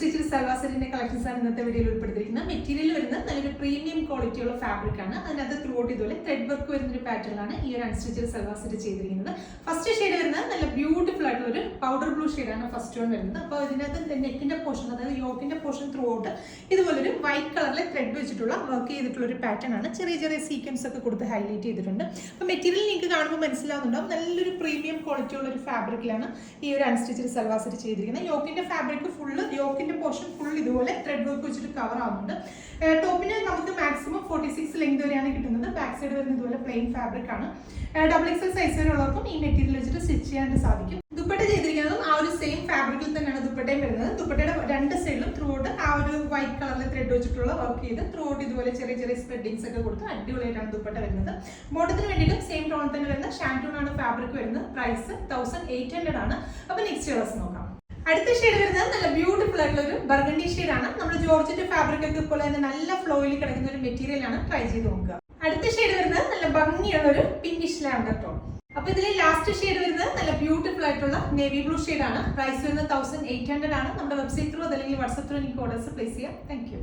Unstitched salwar സെറ്റിന്റെ collections ആണ് ഇന്നത്തെ വീഡിയോയിൽ ഉൾപ്പെടുത്തിയിരിക്കുന്നത്. മെറ്റീരിയൽ വരുന്നത് നല്ലൊരു പ്രീമിയം ക്വാളിറ്റിയുള്ള ഫാബ്രിക് ആണ്. അതിനകത്ത് ത്രൂ ഔട്ട് ഇതുപോലെ ത്രെഡ് വർക്ക് വരുന്ന ഒരു പാറ്റേൺ ആണ് ഈ ഒരു അൺസ്റ്റിച്ചഡ് സൽവാർ സെറ്റ് ചെയ്തിരിക്കുന്നത്. ഫസ്റ്റ് ഷെയ്ഡ് വരുന്നത് നല്ല ബ്യൂട്ടിഫുൾ ആയിട്ടുള്ള ഒരു പൗഡർ ബ്ലൂ ഷെയ്ഡാണ് ഫസ്റ്റ് വൺ വരുന്നത്. അപ്പോൾ ഇതിനകത്ത് നെക്കിന്റെ പോർഷൻ, അതായത് യോക്കിന്റെ പോർഷൻ ത്രൂ ഔട്ട് ഇതുപോലൊരു വൈറ്റ് കളറിലെ ത്രെഡ് വെച്ചിട്ടുള്ള വർക്ക് ചെയ്തിട്ടുള്ള ഒരു പാറ്റേൺ ആണ്. ചെറിയ ചെറിയ സീക്വൻസ് ഒക്കെ കൊടുത്ത് ഹൈലൈറ്റ് ചെയ്തിട്ടുണ്ട്. അപ്പോൾ മെറ്റീരിയൽ നിങ്ങൾക്ക് കാണുമ്പോൾ മനസ്സിലാവുന്നുണ്ടാവും നല്ലൊരു പ്രീമിയം ക്വാളിറ്റി ഉള്ള ഒരു ഫാബ്രിക്കിലാണ് ഈ ഒരു അൺസ്റ്റിച്ചഡ് സൽവാർ സെറ്റ് ചെയ്തിരിക്കുന്നത്. യോക്കിന്റെ ഫാബ്രിക് ഫുള്ള്, യോക്കിന്റെ പോർഷൻ ഫുൾ ഇതുപോലെ ത്രെഡ് വർക്ക് വെച്ചിട്ട് കവർ ആവുന്നുണ്ട്. ടോപ്പിന് നമുക്ക് മാക്സിമം 46 ലെങ്ത് വരെയാണ് കിട്ടുന്നത്. ബാക്ക് സൈഡ് വരുന്നത് ഇതുപോലെ പ്ലെയിൻ ഫാബ്രിക് ആണ്. XXL സൈസ് വരെയുള്ളവർക്കും ഈ മെറ്റീരിയൽ വെച്ചിട്ട് സ്റ്റിച്ച് ചെയ്യാൻ സാധിക്കും. ദുപ്പട്ട ചെയ്തിരിക്കുന്നതും ആ ഒരു സെയിം ഫാബ്രിക്കിൽ തന്നെയാണ് ദുപ്പട്ടയും വരുന്നത്. ദുപ്പട്ടയുടെ രണ്ട് സൈഡിലും ത്രൂ ഔട്ട് ആ ഒരു വൈറ്റ് കളറിൽ ത്രെഡ് വെച്ചിട്ടുള്ള വർക്ക് ചെയ്ത് ത്രൂ ഔട്ട് ഇതുപോലെ ചെറിയ ചെറിയ സ്പ്രെഡിങ്സ് ഒക്കെ കൊടുത്ത് അടിപൊളിയായിട്ടാണ് ദുപ്പട്ട വരുന്നത്. ബോട്ടത്തിന് വേണ്ടിയിട്ടും സെയിം ടോൺ തന്നെ വരുന്ന ഷാൻറ്റൂൺ ആണ് ഫാബ്രിക് വരുന്നത്. പ്രൈസ് 1800 ആണ്. അപ്പൊ നെക്സ്റ്റ് കളേഴ്സ് നോക്കാം. അടുത്ത ഷെയ്ഡ് വരുന്നത് നല്ല ബ്യൂട്ടിഫുൾ ആയിട്ടുള്ള ഒരു ബർഗണ്ടി ഷെയ്ഡ് ആണ്. നമ്മൾ ജോർജറ്റ് ഫാബ്രിക് ഒക്കെ പോലെ തന്നെ നല്ല ഫ്ലോയിൽ കിടക്കുന്ന ഒരു മെറ്റീരിയൽ ആണ്. ട്രൈ ചെയ്ത് നോക്കുക. അടുത്ത ഷെയ്ഡ് വരുന്നത് നല്ല ഭംഗിയുള്ള ഒരു പിങ്കിഷ് ലാവൻഡർ ടോൺ. അപ്പൊ ഇതിലെ ലാസ്റ്റ് ഷെയ്ഡ് വരുന്നത് നല്ല ബ്യൂട്ടിഫുൾ ആയിട്ടുള്ള നേവി ബ്ലൂ ഷെയ്ഡ് ആണ്. പ്രൈസ് വരുന്നത് 1800 ആണ്. നമ്മുടെ വെബ്സൈറ്റ് ത്രൂ അല്ലെങ്കിൽ വാട്സ്ആപ്പ് ത്രൂ എനിക്ക് ഓർഡേഴ്സ് പ്ലേസ് ചെയ്യാം. Thank you.